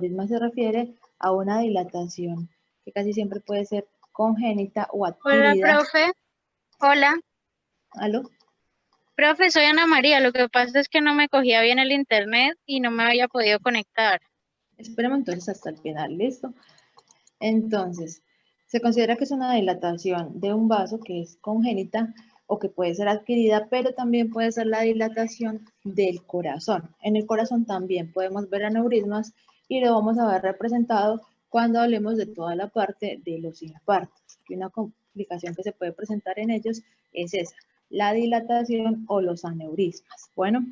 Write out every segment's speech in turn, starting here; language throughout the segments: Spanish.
aneurisma se refiere a una dilatación que casi siempre puede ser congénita o Hola, adquirida. profe. Hola. ¿Aló? Profe, soy Ana María. Lo que pasa es que no me cogía bien el internet y no me había podido conectar. Esperemos entonces hasta el final, ¿listo? Entonces, se considera que es una dilatación de un vaso que es congénita o que puede ser adquirida, pero también puede ser la dilatación del corazón. En el corazón también podemos ver aneurismas y lo vamos a ver representado cuando hablemos de toda la parte de los infartos. Y una complicación que se puede presentar en ellos es esa, la dilatación o los aneurismas. Bueno,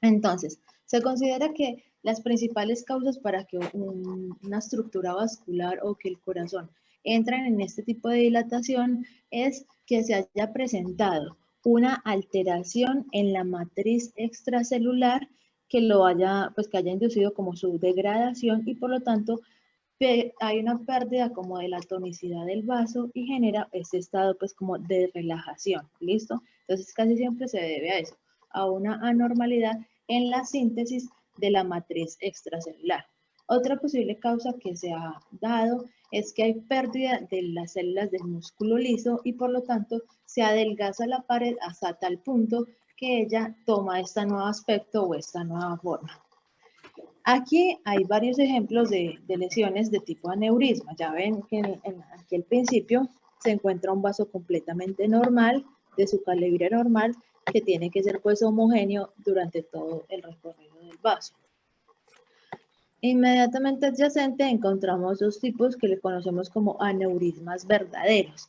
entonces, se considera que las principales causas para que una estructura vascular o que el corazón entren en este tipo de dilatación es que se haya presentado una alteración en la matriz extracelular que lo haya, pues que haya inducido como su degradación y por lo tanto hay una pérdida como de la tonicidad del vaso y genera este estado pues como de relajación, ¿listo? Entonces casi siempre se debe a eso, a una anormalidad en la síntesis de la matriz extracelular. Otra posible causa que se ha dado es que hay pérdida de las células del músculo liso y por lo tanto se adelgaza la pared hasta tal punto que ella toma este nuevo aspecto o esta nueva forma. Aquí hay varios ejemplos de lesiones de tipo aneurisma. Ya ven que aquí al principio se encuentra un vaso completamente normal, de su calibre normal, que tiene que ser pues homogéneo durante todo el recorrido del vaso. Inmediatamente adyacente encontramos dos tipos que le conocemos como aneurismas verdaderos.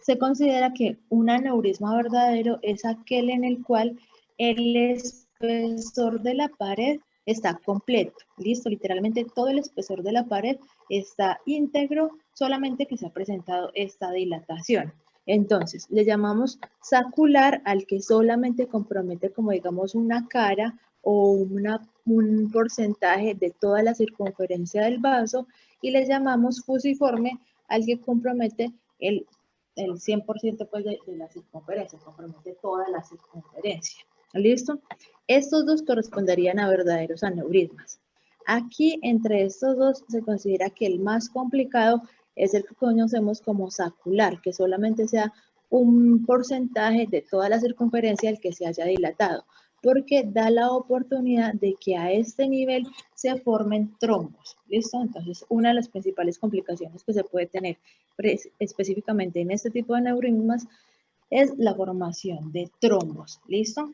Se considera que un aneurisma verdadero es aquel en el cual el espesor de la pared está completo, listo, literalmente todo el espesor de la pared está íntegro, solamente que se ha presentado esta dilatación. Entonces, le llamamos sacular al que solamente compromete como digamos una cara o un porcentaje de toda la circunferencia del vaso y le llamamos fusiforme al que compromete el 100% pues de la circunferencia, compromete toda la circunferencia. ¿Listo? Estos dos corresponderían a verdaderos aneurismas. Aquí, entre estos dos, se considera que el más complicado es el que conocemos como sacular, que solamente sea un porcentaje de toda la circunferencia el que se haya dilatado, porque da la oportunidad de que a este nivel se formen trombos. ¿Listo? Entonces, una de las principales complicaciones que se puede tener específicamente en este tipo de aneurismas es la formación de trombos. ¿Listo?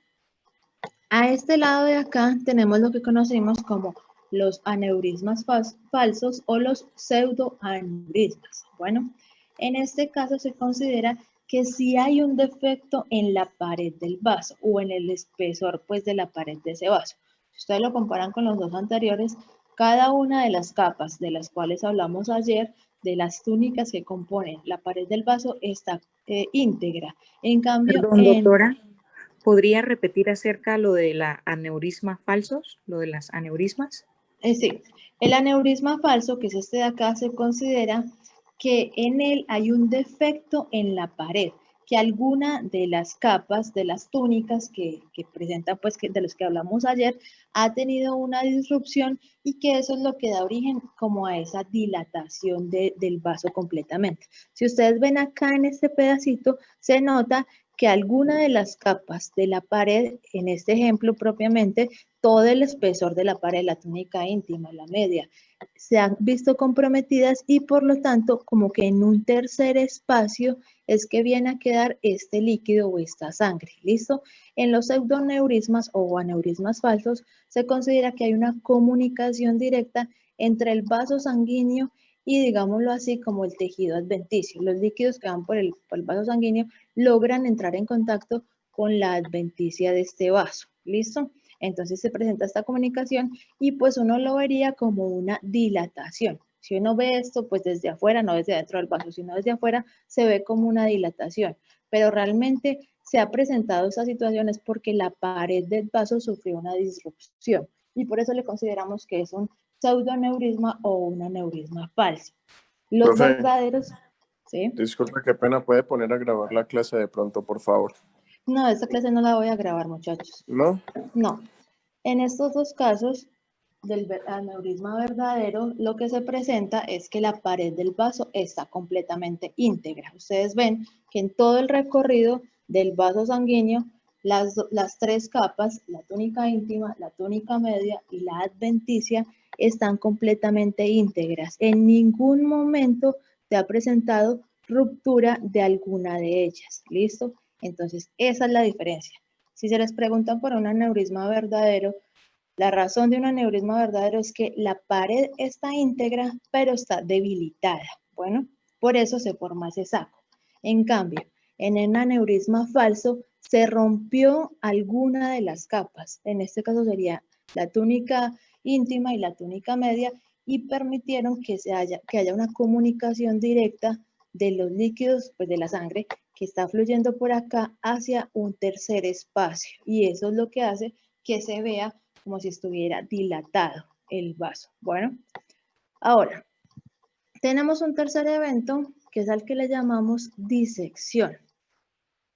A este lado de acá tenemos lo que conocemos como los aneurismas falsos o los pseudoaneurismas. Bueno, en este caso se considera que si hay un defecto en la pared del vaso o en el espesor pues de la pared de ese vaso. Si ustedes lo comparan con los dos anteriores, cada una de las capas de las cuales hablamos ayer, de las túnicas que componen la pared del vaso, está íntegra. En cambio, Perdón, doctora, ¿podría repetir acerca lo de la aneurisma falsos, lo de las aneurismas? Sí, el aneurisma falso, que es este de acá, se considera que en él hay un defecto en la pared, que alguna de las capas, de las túnicas que presentan, pues de los que hablamos ayer, ha tenido una disrupción y que eso es lo que da origen como a esa dilatación del vaso completamente. Si ustedes ven acá en este pedacito, se nota que alguna de las capas de la pared, en este ejemplo propiamente, todo el espesor de la pared, la túnica íntima, la media, se han visto comprometidas y por lo tanto como que en un tercer espacio es que viene a quedar este líquido o esta sangre, ¿listo? En los pseudoneurismas o aneurismas falsos se considera que hay una comunicación directa entre el vaso sanguíneo y digámoslo así como el tejido adventicio. Los líquidos que van por el vaso sanguíneo logran entrar en contacto con la adventicia de este vaso, ¿listo? Entonces se presenta esta comunicación y pues uno lo vería como una dilatación. Si uno ve esto pues desde afuera, no desde adentro del vaso, sino desde afuera, se ve como una dilatación. Pero realmente se ha presentado esa situación es porque la pared del vaso sufrió una disrupción y por eso le consideramos que es un pseudoneurisma o un aneurisma falso. Los Profe, verdaderos, ¿sí? disculpe, qué pena, ¿puede poner a grabar la clase de pronto, por favor? No, esta clase no la voy a grabar, muchachos. ¿No? No. En estos dos casos, aneurisma verdadero, lo que se presenta es que la pared del vaso está completamente íntegra. Ustedes ven que en todo el recorrido del vaso sanguíneo, las tres capas, la túnica íntima, la túnica media y la adventicia, están completamente íntegras. En ningún momento se ha presentado ruptura de alguna de ellas. ¿Listo? Entonces, esa es la diferencia. Si se les preguntan por un aneurisma verdadero, la razón de un aneurisma verdadero es que la pared está íntegra, pero está debilitada. Bueno, por eso se forma ese saco. En cambio, en un aneurisma falso, se rompió alguna de las capas. En este caso sería la túnica íntima y la túnica media, y permitieron que haya una comunicación directa de los líquidos, pues de la sangre, que está fluyendo por acá hacia un tercer espacio. Y eso es lo que hace que se vea como si estuviera dilatado el vaso. Bueno, ahora, tenemos un tercer evento, que es al que le llamamos disección,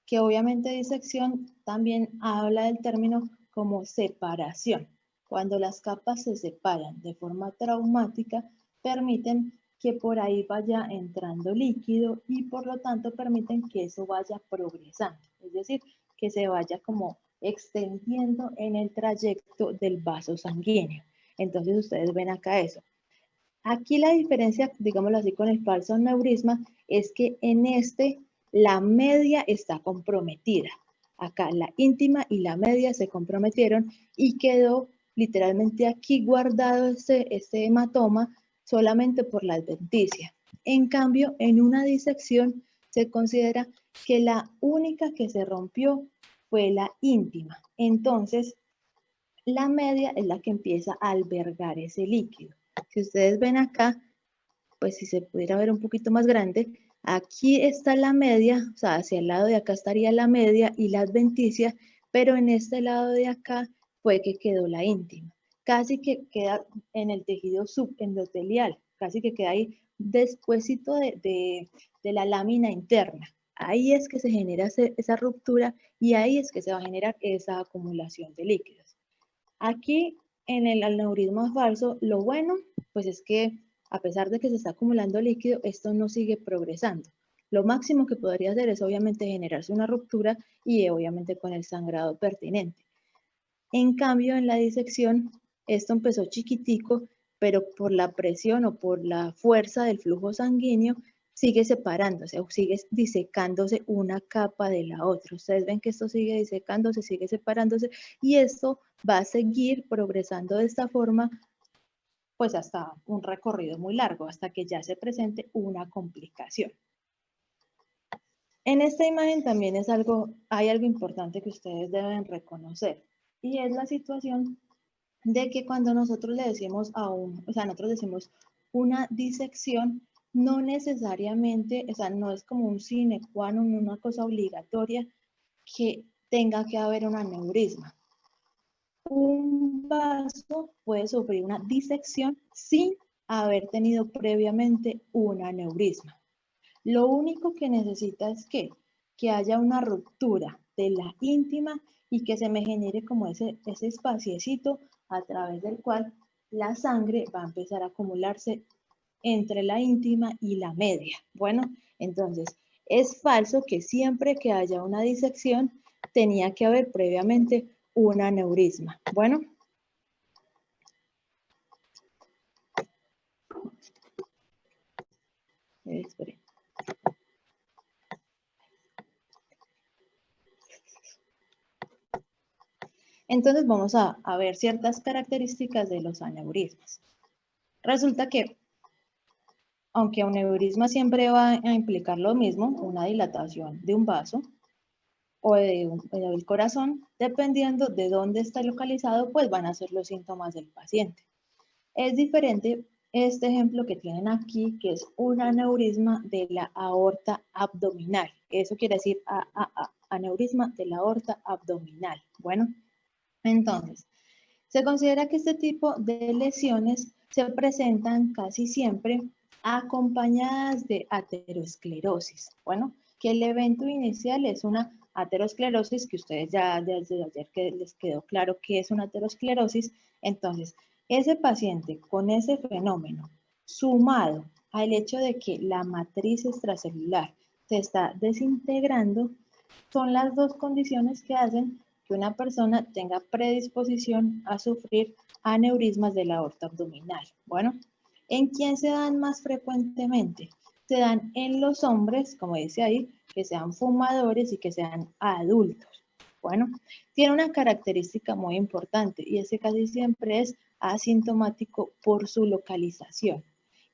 que obviamente disección también habla del término como separación. Cuando las capas se separan de forma traumática, permiten que por ahí vaya entrando líquido y por lo tanto permiten que eso vaya progresando, es decir, que se vaya como extendiendo en el trayecto del vaso sanguíneo. Entonces ustedes ven acá eso. Aquí la diferencia, digámoslo así, con el falso aneurisma es que en este la media está comprometida. Acá la íntima y la media se comprometieron y quedó literalmente aquí guardado este hematoma solamente por la adventicia. En cambio, en una disección se considera que la única que se rompió fue la íntima. Entonces, la media es la que empieza a albergar ese líquido. Si ustedes ven acá, pues si se pudiera ver un poquito más grande, aquí está la media, o sea, hacia el lado de acá estaría la media y la adventicia, pero en este lado de acá fue que quedó la íntima. Casi que queda en el tejido subendotelial, casi que queda ahí despuésito de la lámina interna. Ahí es que se genera esa ruptura y ahí es que se va a generar esa acumulación de líquidos. Aquí en el aneurisma falso, lo bueno pues es que a pesar de que se está acumulando líquido, esto no sigue progresando. Lo máximo que podría hacer es obviamente generarse una ruptura y obviamente con el sangrado pertinente. En cambio, en la disección, esto empezó chiquitico, pero por la presión o por la fuerza del flujo sanguíneo, sigue separándose o sigue disecándose una capa de la otra. Ustedes ven que esto sigue disecándose, sigue separándose y esto va a seguir progresando de esta forma pues hasta un recorrido muy largo, hasta que ya se presente una complicación. En esta imagen también hay algo importante que ustedes deben reconocer, y es la situación de que cuando nosotros le decimos nosotros decimos una disección, no necesariamente, o sea, no es como un sine qua non, una cosa obligatoria que tenga que haber un aneurisma. Un vaso puede sufrir una disección sin haber tenido previamente un aneurisma. Lo único que necesita es que haya una ruptura de la íntima y que se me genere como ese espaciecito a través del cual la sangre va a empezar a acumularse entre la íntima y la media. Bueno, entonces es falso que siempre que haya una disección tenía que haber previamente un aneurisma. Bueno. Esperen. Entonces vamos a ver ciertas características de los aneurismas. Resulta que, aunque un aneurisma siempre va a implicar lo mismo, una dilatación de un vaso o del corazón, dependiendo de dónde está localizado, pues van a ser los síntomas del paciente. Es diferente este ejemplo que tienen aquí, que es un aneurisma de la aorta abdominal. Eso quiere decir aneurisma de la aorta abdominal. Bueno, entonces, se considera que este tipo de lesiones se presentan casi siempre acompañadas de aterosclerosis. Bueno, que el evento inicial es una aterosclerosis, que ustedes ya desde ayer que les quedó claro que es una aterosclerosis. Entonces, Ese paciente con ese fenómeno, sumado al hecho de que la matriz extracelular se está desintegrando, son las dos condiciones que hacen que una persona tenga predisposición a sufrir aneurismas de la aorta abdominal. Bueno, ¿en quién se dan más frecuentemente? Se dan en los hombres, como dice ahí, que sean fumadores y que sean adultos. Bueno, tiene una característica muy importante y es que casi siempre es asintomático por su localización.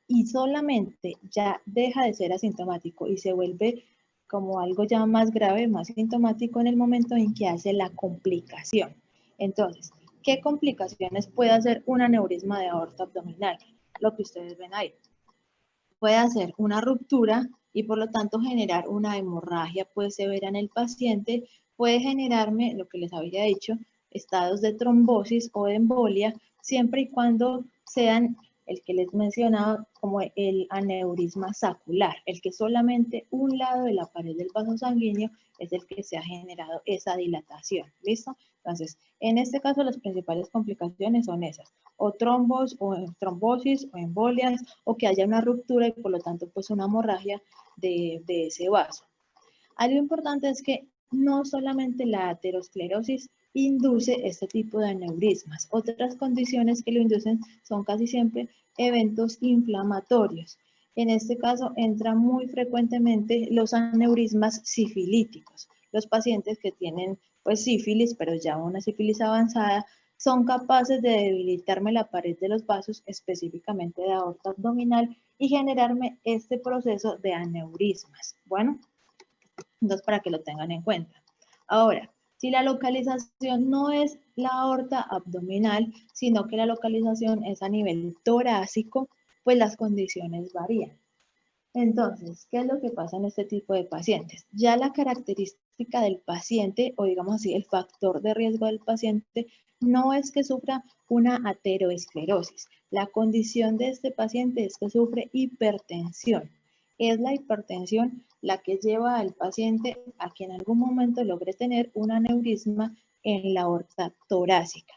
Y solamente ya deja de ser asintomático y se vuelve como algo ya más grave, más sintomático en el momento en que hace la complicación. Entonces, ¿qué complicaciones puede hacer un aneurisma de aorta abdominal? Lo que ustedes ven ahí. Puede hacer una ruptura y por lo tanto generar una hemorragia pues severa en el paciente, puede generarme, lo que les había dicho, estados de trombosis o de embolia, siempre y cuando sean el que les mencionaba como el aneurisma sacular, el que solamente un lado de la pared del vaso sanguíneo es el que se ha generado esa dilatación, ¿listo? Entonces, en este caso las principales complicaciones son esas, o trombos, o trombosis, o embolias, o que haya una ruptura y por lo tanto pues una hemorragia de ese vaso. Algo importante es que no solamente la aterosclerosis induce este tipo de aneurismas. Otras condiciones que lo inducen son casi siempre eventos inflamatorios. En este caso entra muy frecuentemente los aneurismas sifilíticos. Los pacientes que tienen pues sífilis, pero ya una sífilis avanzada, son capaces de debilitarme la pared de los vasos, específicamente de aorta abdominal, y generarme este proceso de aneurismas. Bueno, entonces para que lo tengan en cuenta. Ahora, si la localización no es la aorta abdominal, sino que la localización es a nivel torácico, pues las condiciones varían. Entonces, ¿qué es lo que pasa en este tipo de pacientes? Ya la característica del paciente, o digamos así, el factor de riesgo del paciente, no es que sufra una ateroesclerosis. La condición de este paciente es que sufre hipertensión. Es la hipertensión la que lleva al paciente a que en algún momento logre tener un aneurisma en la aorta torácica.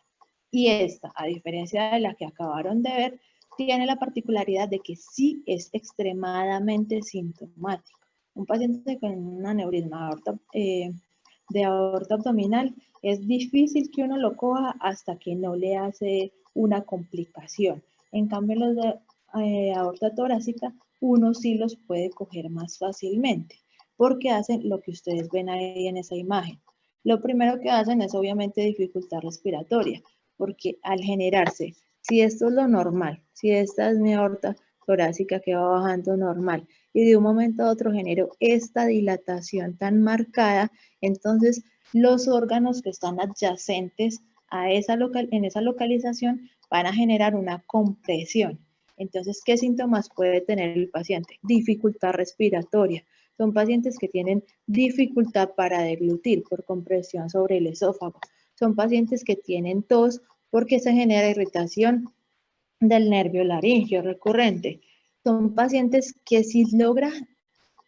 Y esta, a diferencia de la que acabaron de ver, tiene la particularidad de que sí es extremadamente sintomático. Un paciente con un aneurisma de aorta abdominal es difícil que uno lo coja hasta que no le hace una complicación. En cambio, los de aorta torácica, uno sí los puede coger más fácilmente porque hacen lo que ustedes ven ahí en esa imagen. Lo primero que hacen es obviamente dificultad respiratoria, porque al generarse, si esto es lo normal, si esta es mi aorta torácica que va bajando normal y de un momento a otro genero esta dilatación tan marcada, entonces los órganos que están adyacentes a en esa localización van a generar una compresión. Entonces, ¿qué síntomas puede tener el paciente? Dificultad respiratoria. Son pacientes que tienen dificultad para deglutir por compresión sobre el esófago. Son pacientes que tienen tos porque se genera irritación del nervio laríngeo recurrente. Son pacientes que si logra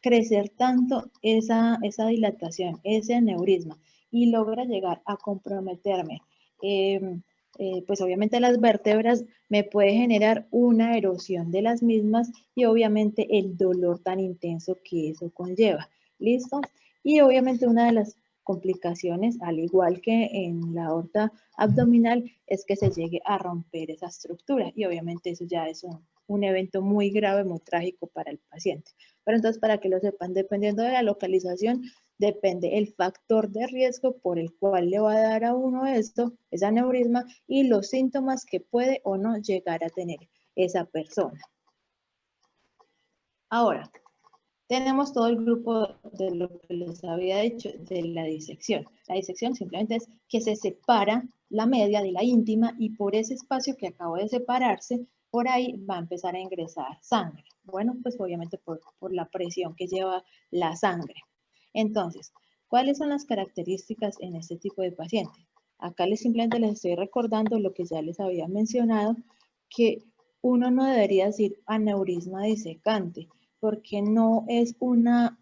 crecer tanto esa dilatación, ese aneurisma, y logra llegar a comprometerme, pues obviamente las vértebras, me puede generar una erosión de las mismas y obviamente el dolor tan intenso que eso conlleva. ¿Listo? Y obviamente una de las complicaciones, al igual que en la aorta abdominal, es que se llegue a romper esa estructura y obviamente eso ya es un evento muy grave, muy trágico para el paciente. Pero entonces, para que lo sepan, dependiendo de la localización, depende el factor de riesgo por el cual le va a dar a uno esto, ese aneurisma, y los síntomas que puede o no llegar a tener esa persona. Ahora, tenemos todo el grupo de lo que les había dicho de la disección. La disección simplemente es que se separa la media de la íntima y por ese espacio que acabo de separarse, por ahí va a empezar a ingresar sangre. Bueno, pues obviamente por la presión que lleva la sangre. Entonces, ¿cuáles son las características en este tipo de paciente? Acá simplemente les estoy recordando lo que ya les había mencionado, que uno no debería decir aneurisma disecante, porque no es una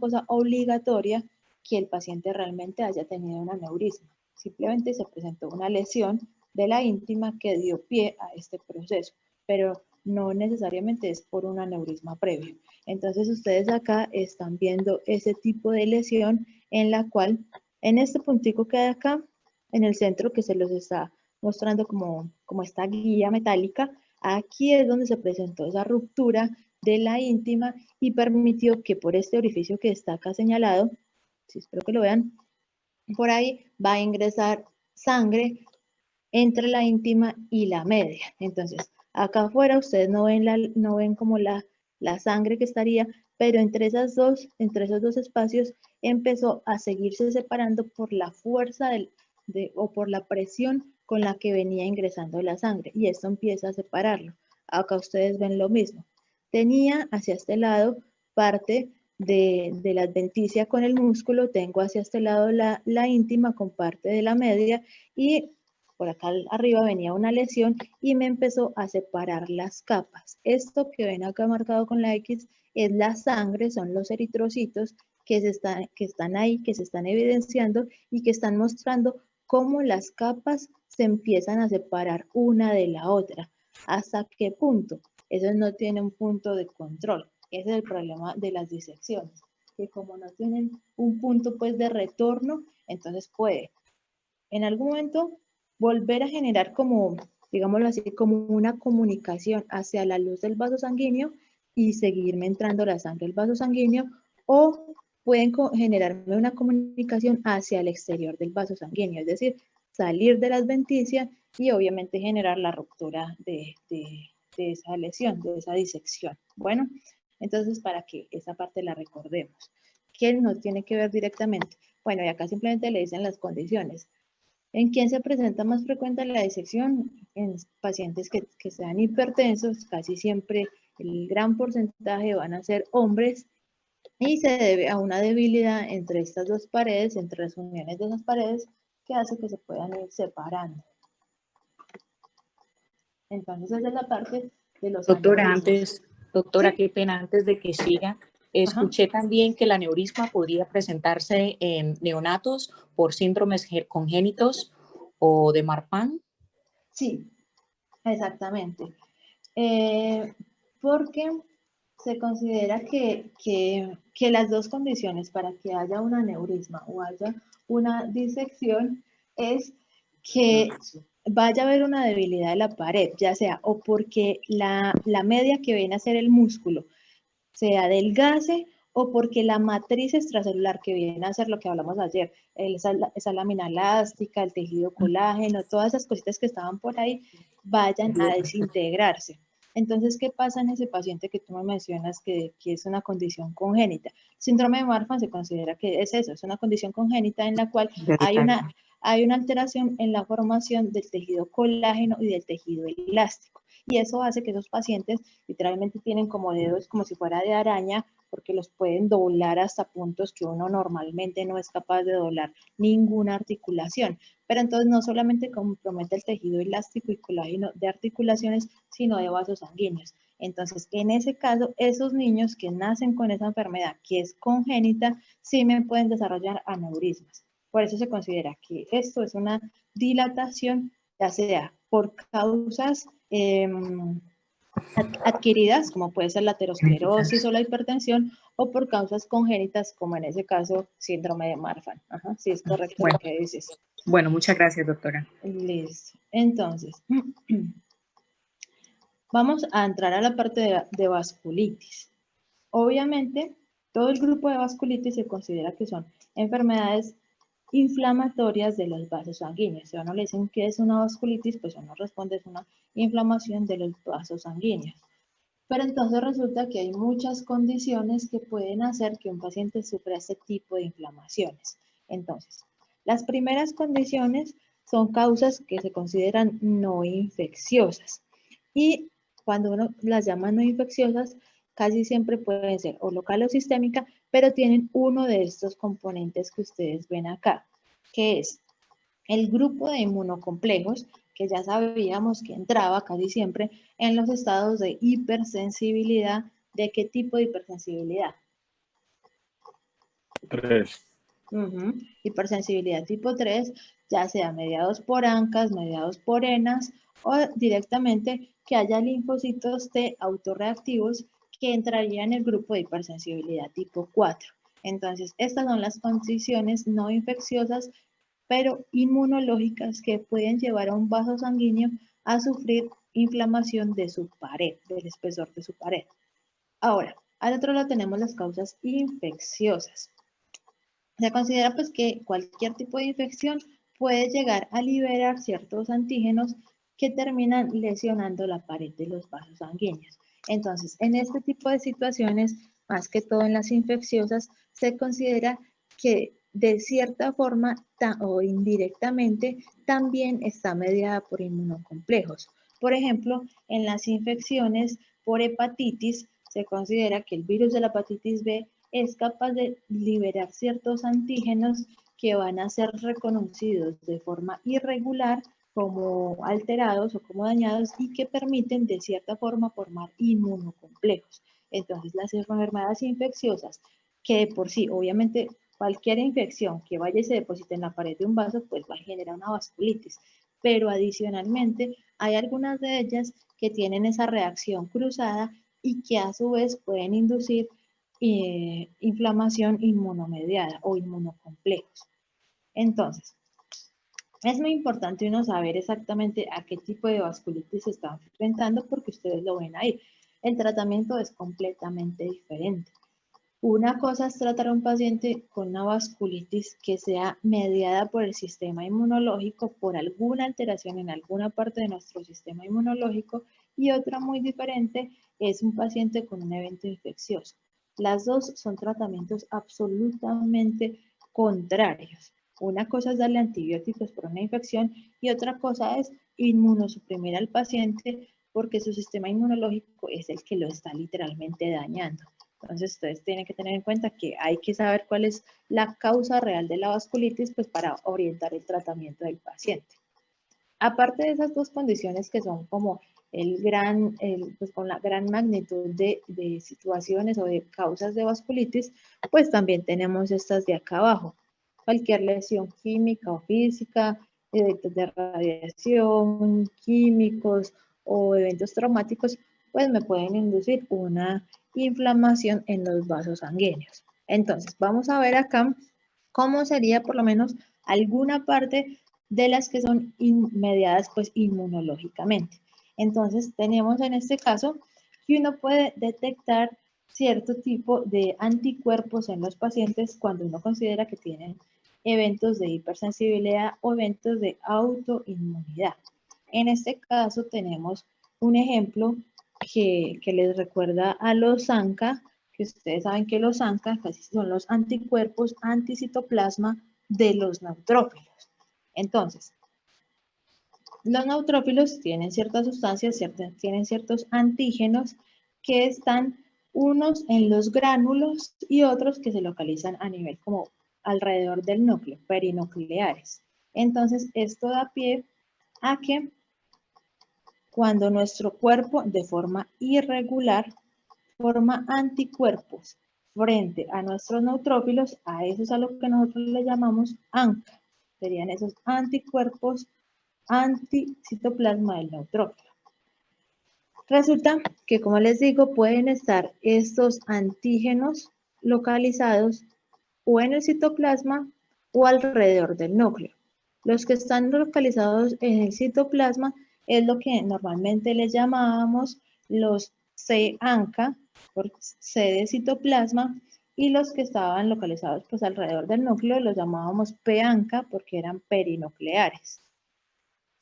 cosa obligatoria que el paciente realmente haya tenido un aneurisma. Simplemente se presentó una lesión de la íntima que dio pie a este proceso, pero no necesariamente es por un aneurisma previo. Entonces ustedes acá están viendo ese tipo de lesión en la cual, en este puntico que hay acá, en el centro que se los está mostrando como esta guía metálica, aquí es donde se presentó esa ruptura de la íntima y permitió que por este orificio que está acá señalado, sí, espero que lo vean, por ahí va a ingresar sangre entre la íntima y la media. Entonces, acá afuera ustedes no ven como la sangre que estaría, pero entre esos dos espacios empezó a seguirse separando por la fuerza o por la presión con la que venía ingresando la sangre, y esto empieza a separarlo. Acá ustedes ven lo mismo. Tenía hacia este lado parte de la adventicia con el músculo, tengo hacia este lado la íntima con parte de la media, y por acá arriba venía una lesión y me empezó a separar las capas. Esto que ven acá marcado con la X es la sangre, son los eritrocitos que están ahí, que se están evidenciando y que están mostrando cómo las capas se empiezan a separar una de la otra. ¿Hasta qué punto? Eso no tiene un punto de control. Ese es el problema de las disecciones, que como no tienen un punto pues de retorno, entonces puede en algún momento volver a generar como, digámoslo así, como una comunicación hacia la luz del vaso sanguíneo y seguirme entrando la sangre del vaso sanguíneo, o pueden generarme una comunicación hacia el exterior del vaso sanguíneo, es decir, salir de la adventicia y obviamente generar la ruptura de esa lesión, de esa disección. Bueno, entonces para que esa parte la recordemos. ¿Qué nos tiene que ver directamente? Bueno, y acá simplemente le dicen las condiciones. ¿En quién se presenta más frecuente la disección? En pacientes que sean hipertensos, casi siempre el gran porcentaje van a ser hombres, y se debe a una debilidad entre estas dos paredes, entre las uniones de esas paredes, que hace que se puedan ir separando. Entonces esa es la parte de los aneurismas. Doctora, ¿Sí? qué pena, antes de que siga, Ajá. escuché también que el aneurisma podría presentarse en neonatos por síndromes congénitos o de Marfan. Sí, exactamente. Porque se considera que las dos condiciones para que haya un aneurisma o haya una disección es que vaya a haber una debilidad de la pared, ya sea o porque la media que viene a ser el músculo se adelgace, o porque la matriz extracelular que viene a ser lo que hablamos ayer, esa lámina elástica, el tejido colágeno, todas esas cositas que estaban por ahí, vayan a desintegrarse. Entonces, ¿qué pasa en ese paciente que tú me mencionas que es una condición congénita? Síndrome de Marfan se considera que es eso, es una condición congénita en la cual hay una alteración en la formación del tejido colágeno y del tejido elástico. Y eso hace que esos pacientes literalmente tienen como dedos como si fuera de araña, porque los pueden doblar hasta puntos que uno normalmente no es capaz de doblar ninguna articulación. Pero entonces no solamente compromete el tejido elástico y colágeno de articulaciones, sino de vasos sanguíneos. Entonces, en ese caso, esos niños que nacen con esa enfermedad que es congénita, sí me pueden desarrollar aneurismas. Por eso se considera que esto es una dilatación, ya sea por causas adquiridas, como puede ser la aterosclerosis o la hipertensión, o por causas congénitas, como en ese caso, síndrome de Marfan. Ajá, sí, es correcto lo que dices. Bueno, muchas gracias, doctora. Listo. Entonces, vamos a entrar a la parte de vasculitis. Obviamente, todo el grupo de vasculitis se considera que son enfermedades inflamatorias de los vasos sanguíneos. Si a uno le dicen que es una vasculitis, pues uno responde es una inflamación de los vasos sanguíneos. Pero entonces resulta que hay muchas condiciones que pueden hacer que un paciente sufra este tipo de inflamaciones. Entonces, las primeras condiciones son causas que se consideran no infecciosas. Y cuando uno las llama no infecciosas, casi siempre pueden ser o local o sistémica, pero tienen uno de estos componentes que ustedes ven acá, que es el grupo de inmunocomplejos, que ya sabíamos que entraba casi siempre en los estados de hipersensibilidad. ¿De qué tipo de hipersensibilidad? 3. Hipersensibilidad tipo 3, ya sea mediados por ANCAs, mediados por ENAs o directamente que haya linfocitos T autorreactivos que entrarían en el grupo de hipersensibilidad tipo 4. Entonces, estas son las condiciones no infecciosas, pero inmunológicas que pueden llevar a un vaso sanguíneo a sufrir inflamación de su pared, del espesor de su pared. Ahora, al otro lado tenemos las causas infecciosas. Se considera pues que cualquier tipo de infección puede llegar a liberar ciertos antígenos que terminan lesionando la pared de los vasos sanguíneos. Entonces, en este tipo de situaciones, más que todo en las infecciosas, se considera que de cierta forma o indirectamente también está mediada por inmunocomplejos. Por ejemplo, en las infecciones por hepatitis, se considera que el virus de la hepatitis B es capaz de liberar ciertos antígenos que van a ser reconocidos de forma irregular como alterados o como dañados y que permiten de cierta forma formar inmunocomplejos. Entonces, las enfermedades infecciosas, que de por sí, obviamente, cualquier infección que vaya y se deposite en la pared de un vaso, pues va a generar una vasculitis. Pero adicionalmente, hay algunas de ellas que tienen esa reacción cruzada y que a su vez pueden inducir inflamación inmunomediada o inmunocomplejos. Entonces, es muy importante uno saber exactamente a qué tipo de vasculitis se está enfrentando porque ustedes lo ven ahí. El tratamiento es completamente diferente. Una cosa es tratar a un paciente con una vasculitis que sea mediada por el sistema inmunológico, por alguna alteración en alguna parte de nuestro sistema inmunológico, y otra muy diferente es un paciente con un evento infeccioso. Las dos son tratamientos absolutamente contrarios. Una cosa es darle antibióticos por una infección y otra cosa es inmunosuprimir al paciente porque su sistema inmunológico es el que lo está literalmente dañando. Entonces, ustedes tienen que tener en cuenta que hay que saber cuál es la causa real de la vasculitis pues, para orientar el tratamiento del paciente. Aparte de esas dos condiciones que son como pues, con la gran magnitud de situaciones o de causas de vasculitis, pues también tenemos estas de acá abajo. Cualquier lesión química o física, eventos de radiación, químicos o eventos traumáticos, pues me pueden inducir una inflamación en los vasos sanguíneos. Entonces, vamos a ver acá cómo sería por lo menos alguna parte de las que son mediadas pues inmunológicamente. Entonces, tenemos en este caso que uno puede detectar cierto tipo de anticuerpos en los pacientes cuando uno considera que tienen eventos de hipersensibilidad o eventos de autoinmunidad. En este caso tenemos un ejemplo que les recuerda a los ANCA, que ustedes saben que los ANCA casi son los anticuerpos anticitoplasma de los neutrófilos. Entonces, los neutrófilos tienen ciertas sustancias, tienen ciertos antígenos que están unos en los gránulos y otros que se localizan a nivel como alrededor del núcleo, perinucleares. Entonces, esto da pie a que cuando nuestro cuerpo de forma irregular forma anticuerpos frente a nuestros neutrófilos, a eso es a lo que nosotros le llamamos ANCA. Serían esos anticuerpos anticitoplasma del neutrófilo. Resulta que, como les digo, pueden estar estos antígenos localizados o en el citoplasma o alrededor del núcleo. Los que están localizados en el citoplasma es lo que normalmente les llamábamos los C-ANCA, por C de citoplasma, y los que estaban localizados pues alrededor del núcleo los llamábamos P-ANCA porque eran perinucleares.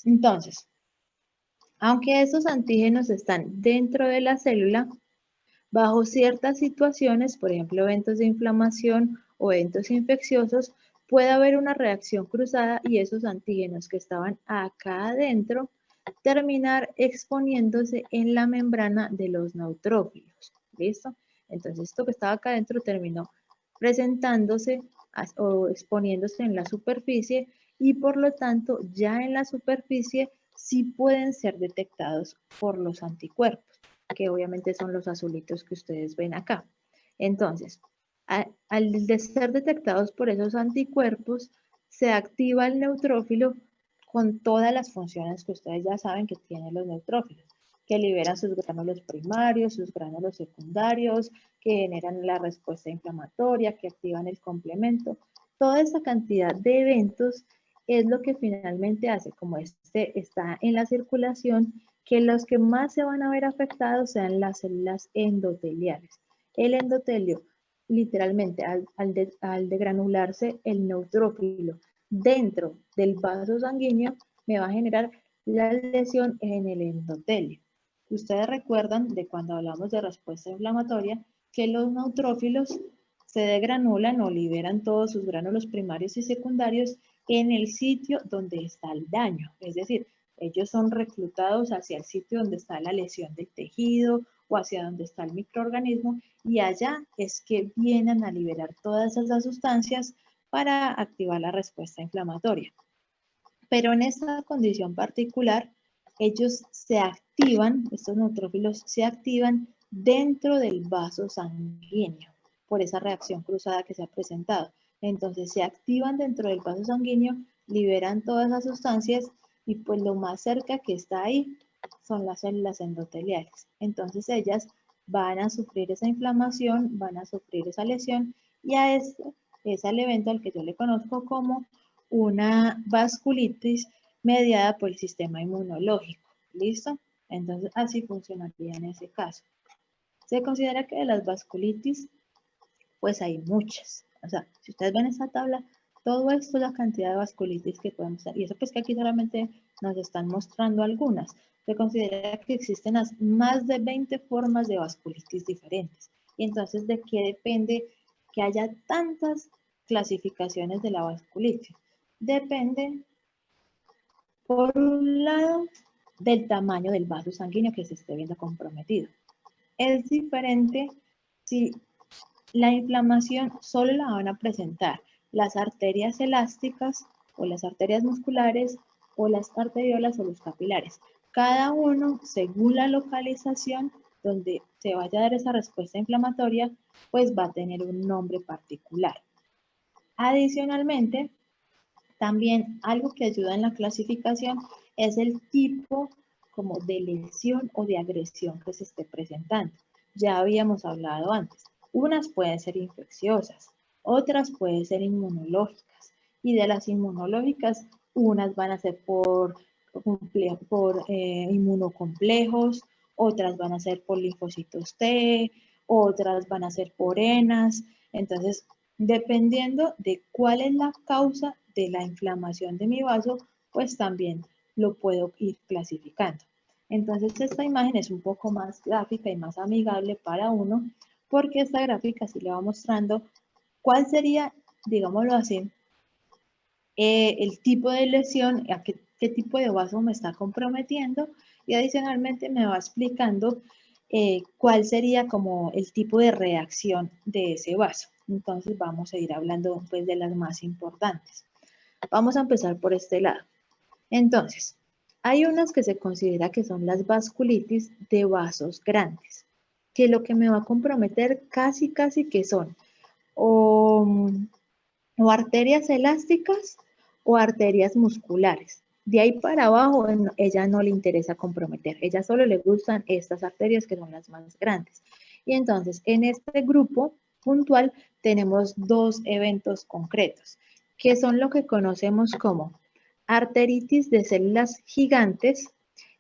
Entonces, aunque estos antígenos están dentro de la célula, bajo ciertas situaciones, por ejemplo, eventos de inflamación o eventos infecciosos, puede haber una reacción cruzada y esos antígenos que estaban acá adentro terminar exponiéndose en la membrana de los neutrófilos. ¿Listo? Entonces, esto que estaba acá adentro terminó presentándose o exponiéndose en la superficie y por lo tanto ya en la superficie sí pueden ser detectados por los anticuerpos, que obviamente son los azulitos que ustedes ven acá. Entonces, Al de ser detectados por esos anticuerpos, se activa el neutrófilo con todas las funciones que ustedes ya saben que tienen los neutrófilos, que liberan sus gránulos primarios, sus gránulos secundarios, que generan la respuesta inflamatoria, que activan el complemento. Toda esta cantidad de eventos es lo que finalmente hace, como este está en la circulación, que los que más se van a ver afectados sean las células endoteliales. El endotelio, literalmente, al degranularse el neutrófilo dentro del vaso sanguíneo, me va a generar la lesión en el endotelio. Ustedes recuerdan de cuando hablamos de respuesta inflamatoria que los neutrófilos se degranulan o liberan todos sus gránulos primarios y secundarios en el sitio donde está el daño. Es decir, ellos son reclutados hacia el sitio donde está la lesión del tejido o hacia donde está el microorganismo y allá es que vienen a liberar todas esas sustancias para activar la respuesta inflamatoria. Pero en esta condición particular, ellos se activan, estos neutrófilos se activan dentro del vaso sanguíneo por esa reacción cruzada que se ha presentado. Entonces se activan dentro del vaso sanguíneo, liberan todas las sustancias y pues lo más cerca que está ahí son las células endoteliales. Entonces ellas van a sufrir esa inflamación, van a sufrir esa lesión y a este es al evento al que yo le conozco como una vasculitis mediada por el sistema inmunológico. ¿Listo? Entonces, así funcionaría en ese caso. Se considera que de las vasculitis, pues hay muchas. O sea, si ustedes ven esta tabla, todo esto es la cantidad de vasculitis que podemos tener. Y eso pues que aquí solamente nos están mostrando algunas. Se considera que existen más de 20 formas de vasculitis diferentes. Y entonces, ¿de qué depende que haya tantas clasificaciones de la vasculitis? Depende, por un lado, del tamaño del vaso sanguíneo que se esté viendo comprometido. Es diferente si la inflamación solo la van a presentar las arterias elásticas o las arterias musculares o las arteriolas o los capilares. Cada uno, según la localización donde se vaya a dar esa respuesta inflamatoria, pues va a tener un nombre particular. Adicionalmente, también algo que ayuda en la clasificación es el tipo como de lesión o de agresión que se esté presentando. Ya habíamos hablado antes. Unas pueden ser infecciosas, otras pueden ser inmunológicas. Y de las inmunológicas, unas van a ser por inmunocomplejos, otras van a ser por linfocitos T, otras van a ser por ENAs. Entonces, dependiendo de cuál es la causa de la inflamación de mi vaso, pues también lo puedo ir clasificando. Entonces esta imagen es un poco más gráfica y más amigable para uno, porque esta gráfica sí le va mostrando cuál sería, digámoslo así, el tipo de lesión, a qué tipo de vaso me está comprometiendo, y adicionalmente me va explicando cuál sería como el tipo de reacción de ese vaso. Entonces vamos a ir hablando pues de las más importantes. Vamos a empezar por este lado. Entonces, hay unas que se considera que son las vasculitis de vasos grandes, que lo que me va a comprometer casi que son o arterias elásticas o arterias musculares. De ahí para abajo, ella no le interesa comprometer. Ella solo le gustan estas arterias que son las más grandes. Y entonces, en este grupo puntual tenemos dos eventos concretos, que son lo que conocemos como arteritis de células gigantes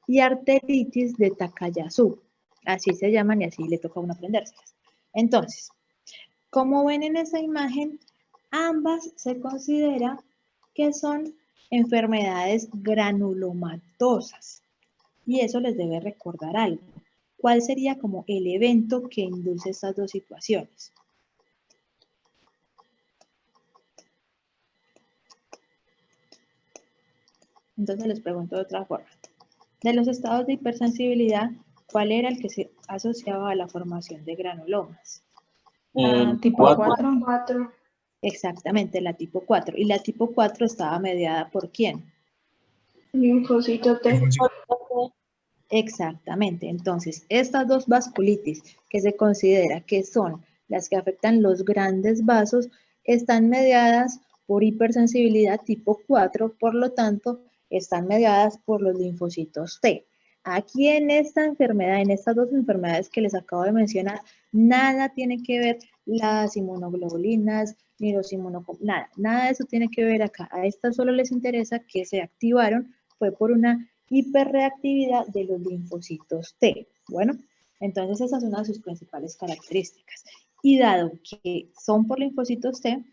y arteritis de Takayasu. Así se llaman y así le toca a uno aprendérselas. Entonces, como ven en esa imagen, ambas se considera que son enfermedades granulomatosas. Y eso les debe recordar algo. ¿Cuál sería como el evento que induce estas dos situaciones? Entonces les pregunto de otra forma. De los estados de hipersensibilidad, ¿cuál era el que se asociaba a la formación de granulomas? Tipo 4. Exactamente, la tipo 4. Y la tipo 4 estaba mediada ¿por quién? Linfocito T. Exactamente. Entonces, estas dos vasculitis que se considera que son las que afectan los grandes vasos, están mediadas por hipersensibilidad tipo 4, por lo tanto, están mediadas por los linfocitos T. Aquí en esta enfermedad, en estas dos enfermedades que les acabo de mencionar, nada tiene que ver las inmunoglobulinas, ni los nada de eso tiene que ver acá. A estas solo les interesa que se activaron, fue por una hiperreactividad de los linfocitos T. Bueno, entonces esa es una de sus principales características. Y dado que son por linfocitos T,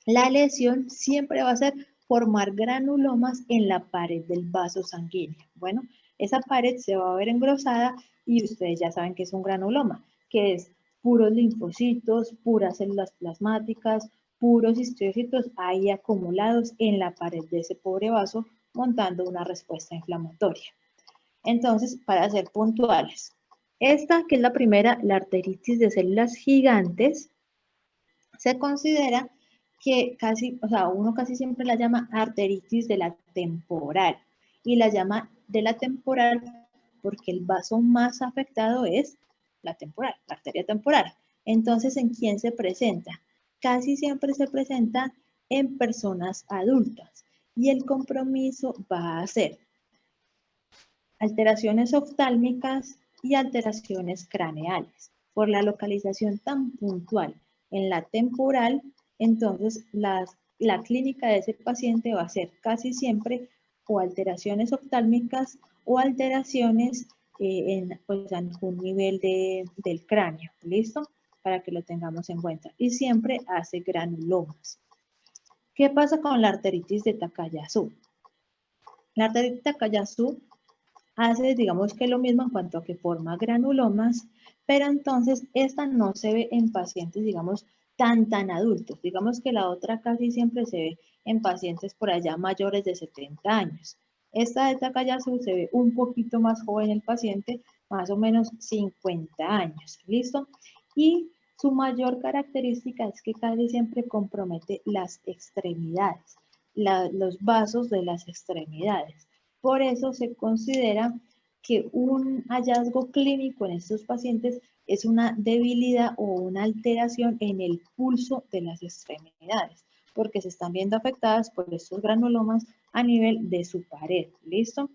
la lesión siempre va a ser formar granulomas en la pared del vaso sanguíneo. Bueno, esa pared se va a ver engrosada y ustedes ya saben que es un granuloma, que es puros linfocitos, puras células plasmáticas, puros histocitos ahí acumulados en la pared de ese pobre vaso, montando una respuesta inflamatoria. Entonces, para ser puntuales, esta que es la primera, la arteritis de células gigantes, se considera que uno casi siempre la llama arteritis de la temporal y la llama de la temporal porque el vaso más afectado es la temporal, la arteria temporal. Entonces, ¿en quién se presenta? Casi siempre se presenta en personas adultas y el compromiso va a ser alteraciones oftálmicas y alteraciones craneales. Por la localización tan puntual en la temporal, entonces la clínica de ese paciente va a ser casi siempre o alteraciones oftálmicas o alteraciones en algún nivel del cráneo, ¿listo? Para que lo tengamos en cuenta. Y siempre hace granulomas. ¿Qué pasa con la arteritis de Takayasu? La arteritis de Takayasu hace, digamos que lo mismo en cuanto a que forma granulomas, pero entonces esta no se ve en pacientes, digamos, tan adultos. Digamos que la otra casi siempre se ve en pacientes por allá mayores de 70 años. Esta de Takayasu se ve un poquito más joven el paciente, más o menos 50 años, ¿listo? Y su mayor característica es que casi siempre compromete las extremidades, los vasos de las extremidades. Por eso se considera que un hallazgo clínico en estos pacientes es una debilidad o una alteración en el pulso de las extremidades, porque se están viendo afectadas por estos granulomas a nivel de su pared. ¿Listo?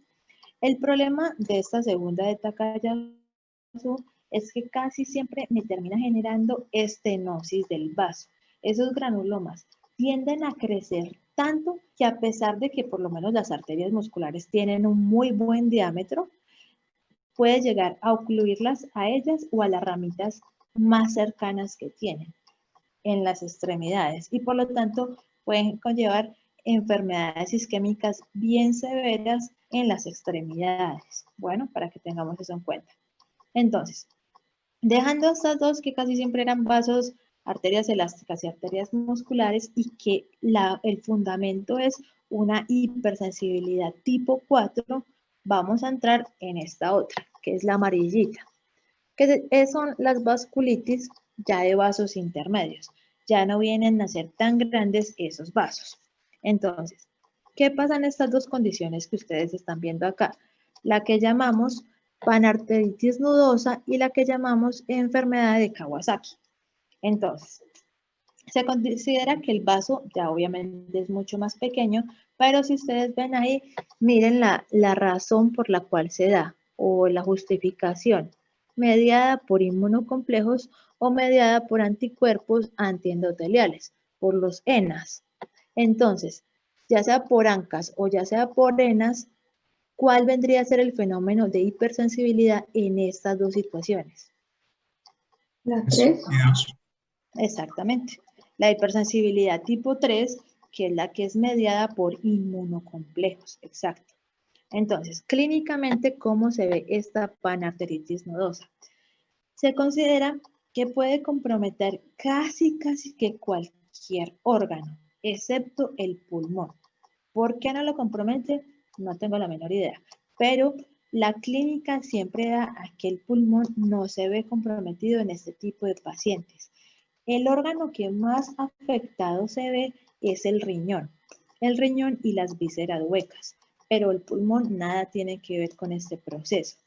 El problema de esta segunda de Takayasu es que casi siempre me termina generando estenosis del vaso. Esos granulomas tienden a crecer tanto que a pesar de que por lo menos las arterias musculares tienen un muy buen diámetro, puede llegar a ocluirlas a ellas o a las ramitas más cercanas que tienen en las extremidades y por lo tanto pueden conllevar enfermedades isquémicas bien severas en las extremidades. Bueno, para que tengamos eso en cuenta. Entonces, dejando estas dos que casi siempre eran vasos, arterias elásticas y arterias musculares y que el fundamento es una hipersensibilidad tipo 4, vamos a entrar en esta otra, que es la amarillita, que son las vasculitis ya de vasos intermedios. Ya no vienen a ser tan grandes esos vasos. Entonces, ¿qué pasa en estas dos condiciones que ustedes están viendo acá? La que llamamos panarteritis nudosa y la que llamamos enfermedad de Kawasaki. Entonces, se considera que el vaso ya obviamente es mucho más pequeño, pero si ustedes ven ahí, miren la razón por la cual se da o la justificación, mediada por inmunocomplejos o mediada por anticuerpos antiendoteliales, por los ENAs. Entonces, ya sea por ANCAS o ya sea por ENAs, ¿cuál vendría a ser el fenómeno de hipersensibilidad en estas dos situaciones? La 3. Exactamente. La hipersensibilidad tipo 3, que es la que es mediada por inmunocomplejos. Exacto. Entonces, clínicamente, ¿cómo se ve esta panarteritis nodosa? Se considera que puede comprometer casi que cualquier órgano, excepto el pulmón. ¿Por qué no lo compromete? No tengo la menor idea. Pero la clínica siempre da a que el pulmón no se ve comprometido en este tipo de pacientes. El órgano que más afectado se ve es el riñón y las vísceras huecas, pero el pulmón nada tiene que ver con este proceso.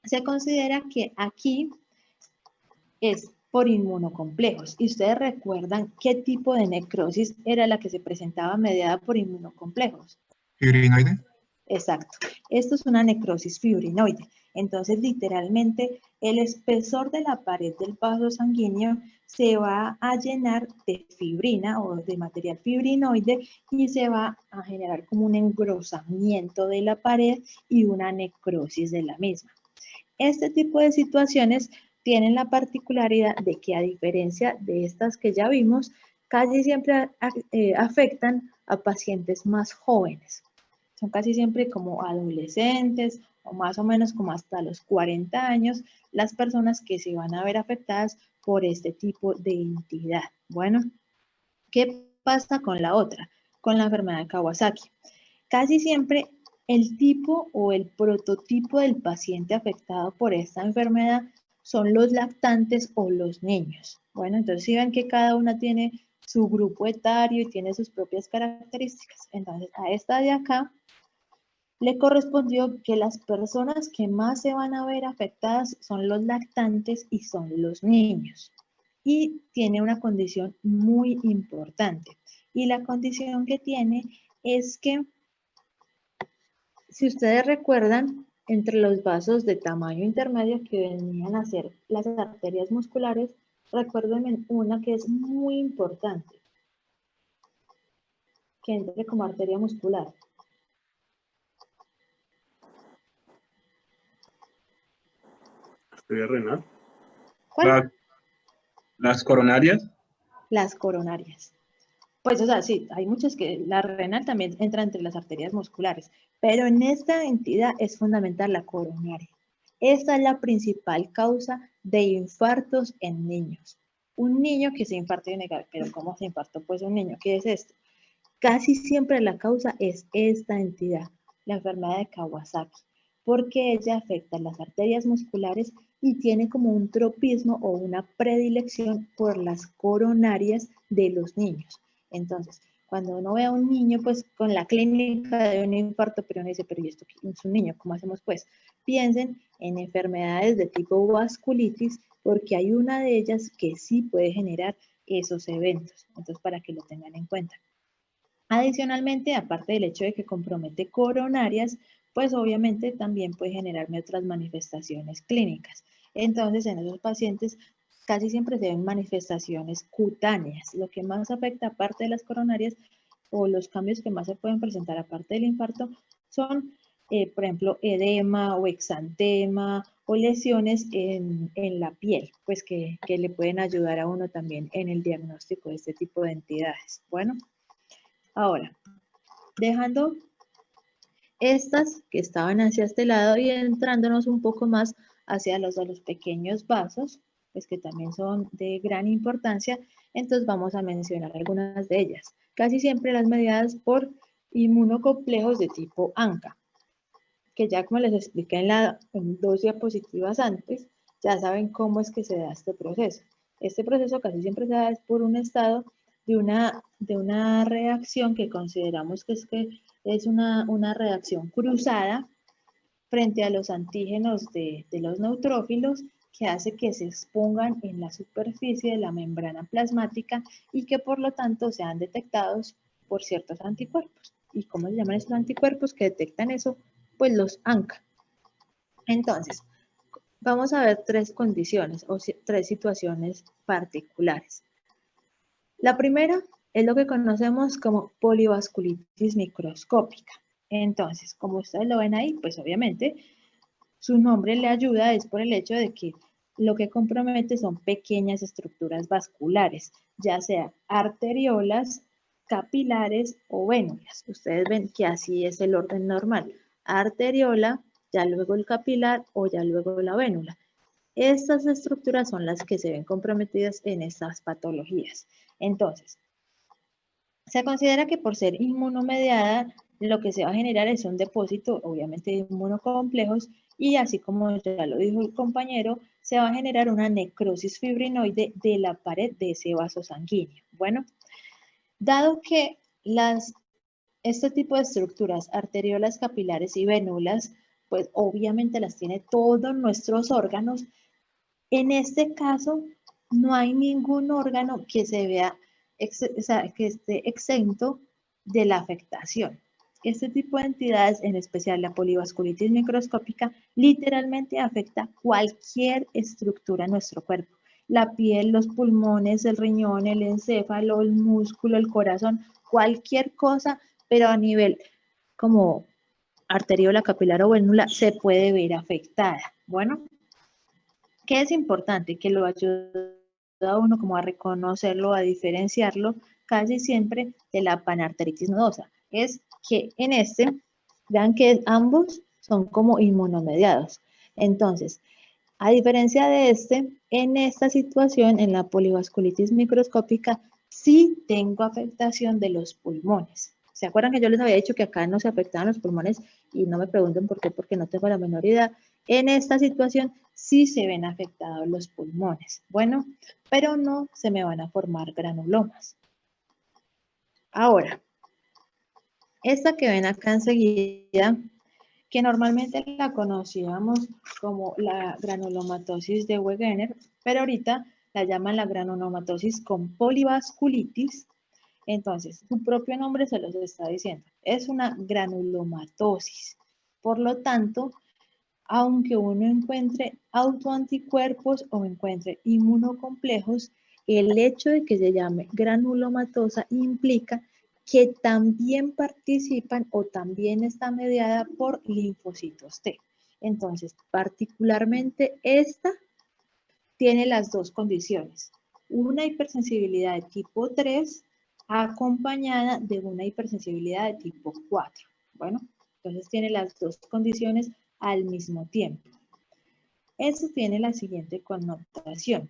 Se considera que aquí es por inmunocomplejos. Y ustedes recuerdan qué tipo de necrosis era la que se presentaba mediada por inmunocomplejos. Fibrinoide. Exacto. Esto es una necrosis fibrinoide. Entonces, literalmente, el espesor de la pared del vaso sanguíneo se va a llenar de fibrina o de material fibrinoide y se va a generar como un engrosamiento de la pared y una necrosis de la misma. Este tipo de situaciones tienen la particularidad de que, a diferencia de estas que ya vimos, casi siempre afectan a pacientes más jóvenes. Son casi siempre como adolescentes o más o menos como hasta los 40 años las personas que se van a ver afectadas por este tipo de entidad. Bueno, ¿qué pasa con la otra? Con la enfermedad de Kawasaki. Casi siempre el tipo o el prototipo del paciente afectado por esta enfermedad son los lactantes o los niños. Bueno, entonces si ven que cada una tiene su grupo etario y tiene sus propias características. Entonces, a esta de acá le correspondió que las personas que más se van a ver afectadas son los lactantes y son los niños. Y tiene una condición muy importante. Y la condición que tiene es que, si ustedes recuerdan, entre los vasos de tamaño intermedio que venían a ser las arterias musculares, recuerden una que es muy importante, que entre como arteria muscular. Arteria renal. ¿Cuál? Las coronarias. Las coronarias. Pues, o sea, sí, hay muchas que la renal también entra entre las arterias musculares, pero en esta entidad es fundamental la coronaria. Esta es la principal causa de infartos en niños. Un niño que se infarta, pero ¿cómo se infartó? Pues un niño, ¿qué es esto? Casi siempre la causa es esta entidad, la enfermedad de Kawasaki, porque ella afecta las arterias musculares y tiene como un tropismo o una predilección por las coronarias de los niños. Entonces, cuando uno ve a un niño, pues con la clínica de un infarto, pero uno dice, pero ¿y esto es un niño? ¿Cómo hacemos pues? Piensen en enfermedades de tipo vasculitis, porque hay una de ellas que sí puede generar esos eventos. Entonces, para que lo tengan en cuenta. Adicionalmente, aparte del hecho de que compromete coronarias, pues obviamente también puede generarme otras manifestaciones clínicas. Entonces, en esos pacientes casi siempre se ven manifestaciones cutáneas. Lo que más afecta, aparte de las coronarias, o los cambios que más se pueden presentar aparte del infarto, son, por ejemplo, edema o exantema o lesiones en la piel, pues que le pueden ayudar a uno también en el diagnóstico de este tipo de entidades. Bueno. Ahora, dejando estas que estaban hacia este lado y entrándonos un poco más hacia los de los pequeños vasos, pues que también son de gran importancia, entonces vamos a mencionar algunas de ellas. Casi siempre las mediadas por inmunocomplejos de tipo ANCA, que ya como les expliqué en 2 diapositivas antes, ya saben cómo es que se da este proceso. Este proceso casi siempre se da por un estado de una reacción que consideramos que es una reacción cruzada frente a los antígenos de los neutrófilos, que hace que se expongan en la superficie de la membrana plasmática y que por lo tanto sean detectados por ciertos anticuerpos. ¿Y cómo se llaman estos anticuerpos que detectan eso? Pues los ANCA. Entonces, vamos a ver 3 condiciones o 3 situaciones particulares. La primera es lo que conocemos como polivasculitis microscópica. Entonces, como ustedes lo ven ahí, pues obviamente su nombre le ayuda es por el hecho de que lo que compromete son pequeñas estructuras vasculares, ya sea arteriolas, capilares o vénulas. Ustedes ven que así es el orden normal. Arteriola, ya luego el capilar o ya luego la vénula. Estas estructuras son las que se ven comprometidas en estas patologías. Entonces, se considera que por ser inmunomediada, lo que se va a generar es un depósito, obviamente, de inmunocomplejos, y así como ya lo dijo el compañero, se va a generar una necrosis fibrinoide de la pared de ese vaso sanguíneo. Bueno, dado que este tipo de estructuras, arteriolas, capilares y vénulas, pues obviamente las tiene todos nuestros órganos, en este caso no hay ningún órgano que se vea, o sea, que esté exento de la afectación. Este tipo de entidades, en especial la polivasculitis microscópica, literalmente afecta cualquier estructura en nuestro cuerpo. La piel, los pulmones, el riñón, el encéfalo, el músculo, el corazón, cualquier cosa, pero a nivel como arteriola, capilar o venosa, se puede ver afectada. Bueno, ¿qué es importante? Que lo ayuda a uno como a reconocerlo, a diferenciarlo casi siempre de la panarteritis nodosa. Es que en este, vean que ambos son como inmunomediados. Entonces, a diferencia de este, en esta situación, en la polivasculitis microscópica, sí tengo afectación de los pulmones. ¿Se acuerdan que yo les había dicho que acá no se afectaban los pulmones? Y no me pregunten por qué, porque no tengo la menor idea. En esta situación sí se ven afectados los pulmones. Bueno, pero no se me van a formar granulomas. Ahora, esta que ven acá enseguida, que normalmente la conocíamos como la granulomatosis de Wegener, pero ahorita la llaman la granulomatosis con polivasculitis. Entonces, su propio nombre se los está diciendo, es una granulomatosis. Por lo tanto, aunque uno encuentre autoanticuerpos o encuentre inmunocomplejos, el hecho de que se llame granulomatosa implica que también participan o también está mediada por linfocitos T. Entonces, particularmente esta tiene las dos condiciones. Una hipersensibilidad de tipo 3 acompañada de una hipersensibilidad de tipo 4. Bueno, entonces tiene las dos condiciones al mismo tiempo. Eso tiene la siguiente connotación,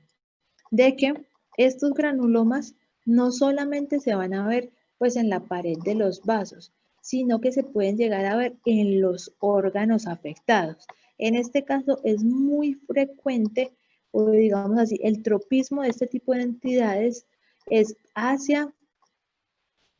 de que estos granulomas no solamente se van a ver pues en la pared de los vasos, sino que se pueden llegar a ver en los órganos afectados. En este caso es muy frecuente, o digamos así, el tropismo de este tipo de entidades es hacia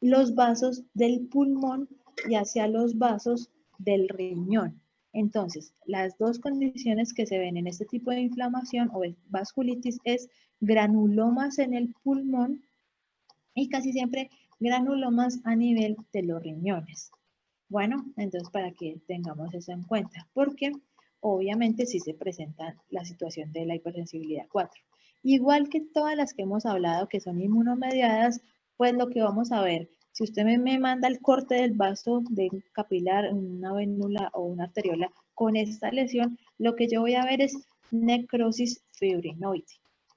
los vasos del pulmón y hacia los vasos del riñón. Entonces, las dos condiciones que se ven en este tipo de inflamación o vasculitis es granulomas en el pulmón y casi siempre granulomas a nivel de los riñones. Bueno, entonces para que tengamos eso en cuenta, porque obviamente sí se presenta la situación de la hipersensibilidad 4. Igual que todas las que hemos hablado que son inmunomediadas, pues lo que vamos a ver, si usted me manda el corte del vaso de capilar, una venula o una arteriola con esta lesión, lo que yo voy a ver es necrosis fibrinoide.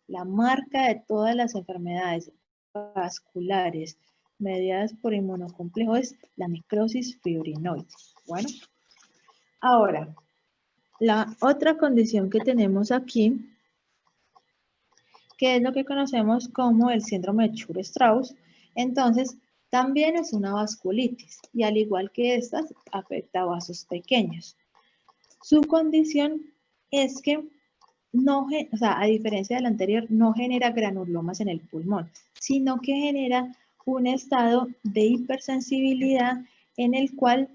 La marca de todas las enfermedades vasculares mediadas por inmunocomplejos es la necrosis fibrinoide. Bueno, ahora, la otra condición que tenemos aquí, que es lo que conocemos como el síndrome de Chur-Strauss, entonces también es una vasculitis y al igual que estas afecta a vasos pequeños. Su condición es que no, o sea, a diferencia del anterior, no genera granulomas en el pulmón, sino que genera un estado de hipersensibilidad en el cual,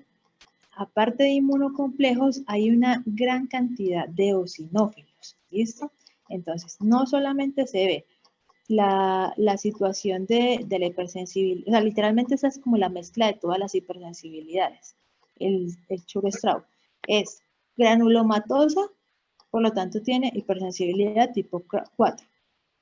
aparte de inmunocomplejos, hay una gran cantidad de eosinófilos. ¿Listo? Entonces, no solamente se ve la situación de la hipersensibilidad, o sea, literalmente esa es como la mezcla de todas las hipersensibilidades. El Chur-Strauss es granulomatosa, por lo tanto tiene hipersensibilidad tipo 4.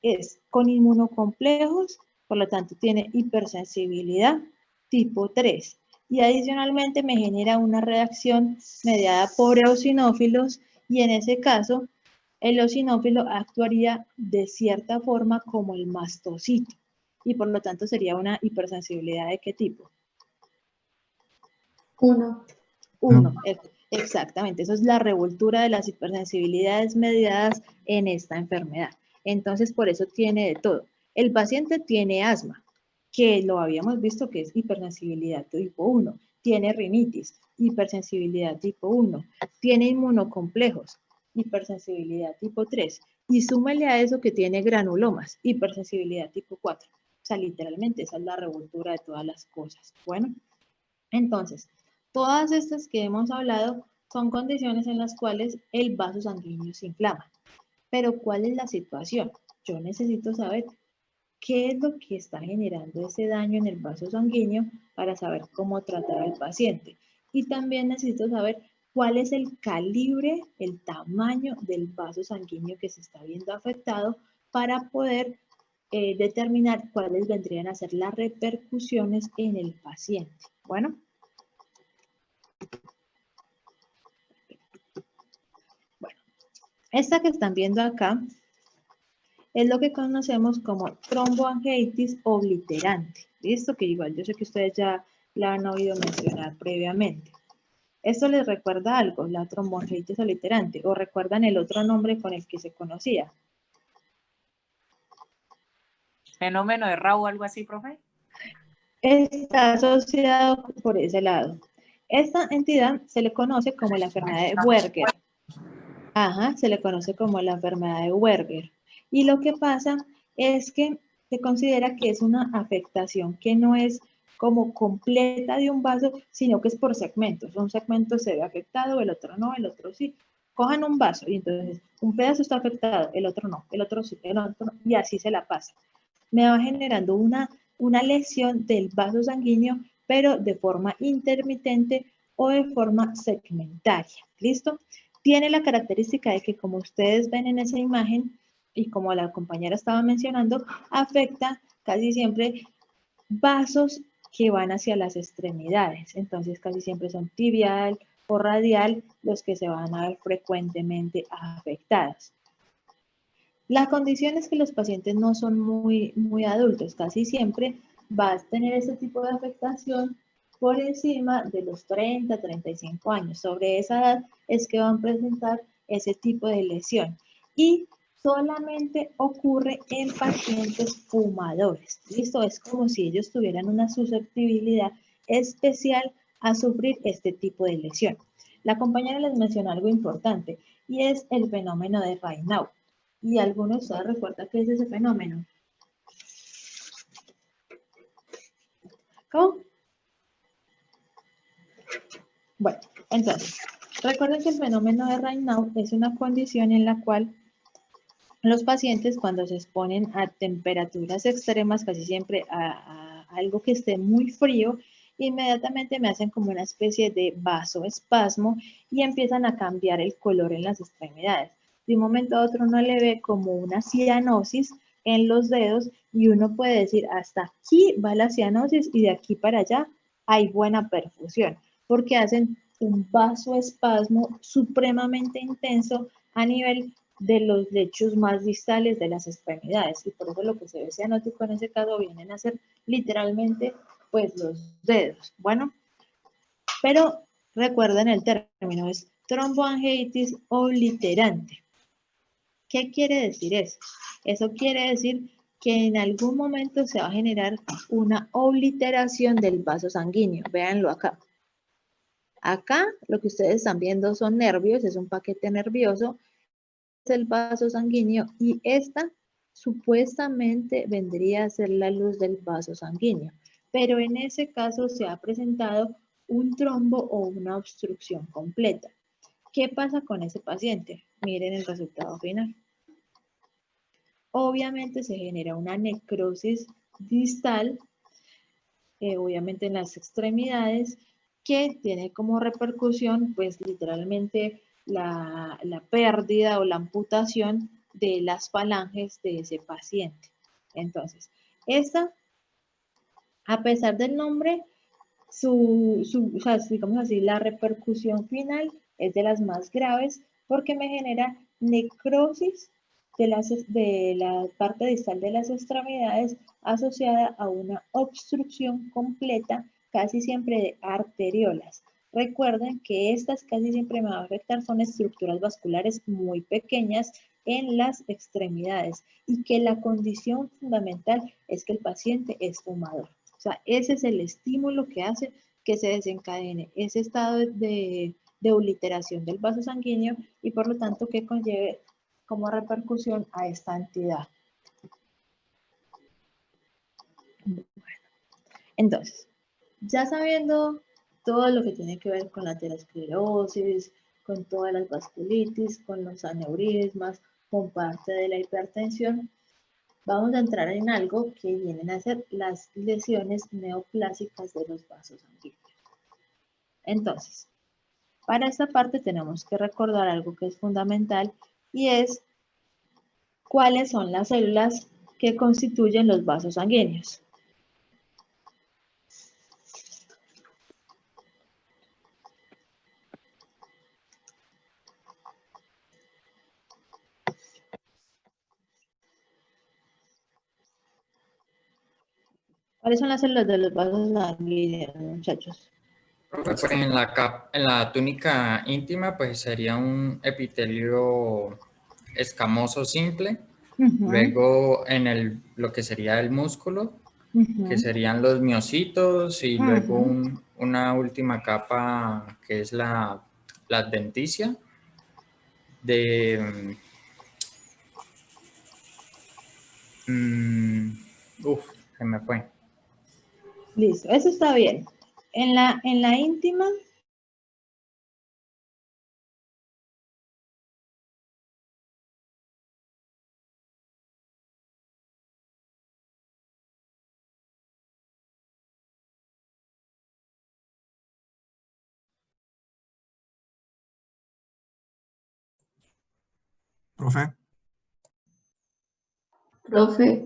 Es con inmunocomplejos, por lo tanto tiene hipersensibilidad tipo 3. Y adicionalmente me genera una reacción mediada por eosinófilos y en ese caso el eosinófilo actuaría de cierta forma como el mastocito y por lo tanto sería una hipersensibilidad ¿de qué tipo? 1. 1. Exactamente, eso es la revoltura de las hipersensibilidades mediadas en esta enfermedad. Entonces, por eso tiene de todo. El paciente tiene asma, que lo habíamos visto que es hipersensibilidad tipo 1. Tiene rinitis, hipersensibilidad tipo 1. Tiene inmunocomplejos, hipersensibilidad tipo 3. Y súmale a eso que tiene granulomas, hipersensibilidad tipo 4. O sea, literalmente esa es la revoltura de todas las cosas. Bueno, entonces, todas estas que hemos hablado son condiciones en las cuales el vaso sanguíneo se inflama. Pero ¿cuál es la situación? yo necesito saber qué es lo que está generando ese daño en el vaso sanguíneo para saber cómo tratar al paciente. Y también necesito saber cuál es el calibre, el tamaño del vaso sanguíneo que se está viendo afectado para poder determinar cuáles vendrían a ser las repercusiones en el paciente. Bueno. Esta que están viendo acá es lo que conocemos como tromboangiitis obliterante. ¿Listo? Que igual yo sé que ustedes ya la han oído mencionar previamente. ¿Esto les recuerda algo, la tromboangiitis obliterante? ¿O recuerdan el otro nombre con el que se conocía? ¿Fenómeno de Rao o algo así, profe? Está asociado por ese lado. Esta entidad se le conoce como la enfermedad de Buerger. Ajá, se le conoce como la enfermedad de Buerger. Y lo que pasa es que se considera que es una afectación que no es como completa de un vaso, sino que es por segmentos. Un segmento se ve afectado, el otro no, el otro sí. Cojan un vaso y entonces un pedazo está afectado, el otro no, el otro sí, el otro no, y así se la pasa. Me va generando una lesión del vaso sanguíneo, pero de forma intermitente o de forma segmentaria. ¿Listo? Tiene la característica de que, como ustedes ven en esa imagen, y como la compañera estaba mencionando, afecta casi siempre vasos que van hacia las extremidades. Entonces, casi siempre son tibial o radial los que se van a ver frecuentemente afectados. La condición es que los pacientes no son muy adultos, casi siempre vas a tener ese tipo de afectación por encima de los 30, 35 años. Sobre esa edad es que van a presentar ese tipo de lesión. Y solamente ocurre en pacientes fumadores. ¿Listo? Es como si ellos tuvieran una susceptibilidad especial a sufrir este tipo de lesión. La compañera les mencionó algo importante y es el fenómeno de Raynaud. ¿Y alguno de ustedes recuerda qué es ese fenómeno? ¿Cómo? Bueno, entonces, recuerden que el fenómeno de Raynaud es una condición en la cual los pacientes, cuando se exponen a temperaturas extremas, casi siempre a algo que esté muy frío, inmediatamente me hacen como una especie de vasoespasmo y empiezan a cambiar el color en las extremidades. De un momento a otro uno le ve como una cianosis en los dedos y uno puede decir, hasta aquí va la cianosis y de aquí para allá hay buena perfusión, porque hacen un vasoespasmo supremamente intenso a nivel de los lechos más distales de las extremidades, y por eso lo que se ve cianótico en ese caso vienen a ser literalmente pues los dedos. Bueno, pero recuerden el término, es tromboangiitis obliterante. ¿Qué quiere decir eso? Eso quiere decir que en algún momento se va a generar una obliteración del vaso sanguíneo. Véanlo acá. Acá lo que ustedes están viendo son nervios, es un paquete nervioso, es el vaso sanguíneo y esta supuestamente vendría a ser la luz del vaso sanguíneo. Pero en ese caso se ha presentado un trombo o una obstrucción completa. ¿Qué pasa con ese paciente? Miren el resultado final. Obviamente se genera una necrosis distal, obviamente en las extremidades, que tiene como repercusión, pues literalmente la pérdida o la amputación de las falanges de ese paciente. Entonces, esta, a pesar del nombre, o sea, digamos así, la repercusión final es de las más graves porque me genera necrosis de la parte distal de las extremidades asociada a una obstrucción completa, casi siempre de arteriolas. Recuerden que estas casi siempre me van a afectar, son estructuras vasculares muy pequeñas en las extremidades y que la condición fundamental es que el paciente es fumador. O sea, ese es el estímulo que hace que se desencadene ese estado de obliteración del vaso sanguíneo y por lo tanto que conlleve como repercusión a esta entidad. Bueno, entonces, ya sabiendo todo lo que tiene que ver con la aterosclerosis, con todas las vasculitis, con los aneurismas, con parte de la hipertensión, vamos a entrar en algo que vienen a ser las lesiones neoplásicas de los vasos sanguíneos. Entonces, para esta parte tenemos que recordar algo que es fundamental y es cuáles son las células que constituyen los vasos sanguíneos. ¿Cuáles son las células de los vasos sanguíneos, muchachos? Pues en la túnica íntima, pues sería un epitelio escamoso simple. Luego en lo que sería el músculo, que serían los miocitos, y luego una última capa que es la adventicia de... se me fue. Listo, eso está bien. En la íntima, Profe, Profe,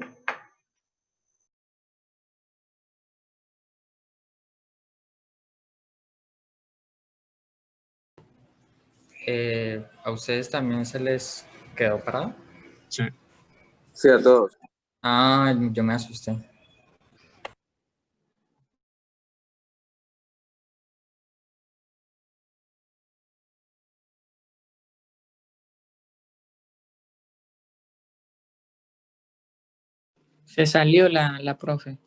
¿A ustedes también se les quedó parado? sí. Sí, a todos. Ah, yo me asusté. Se salió la profe.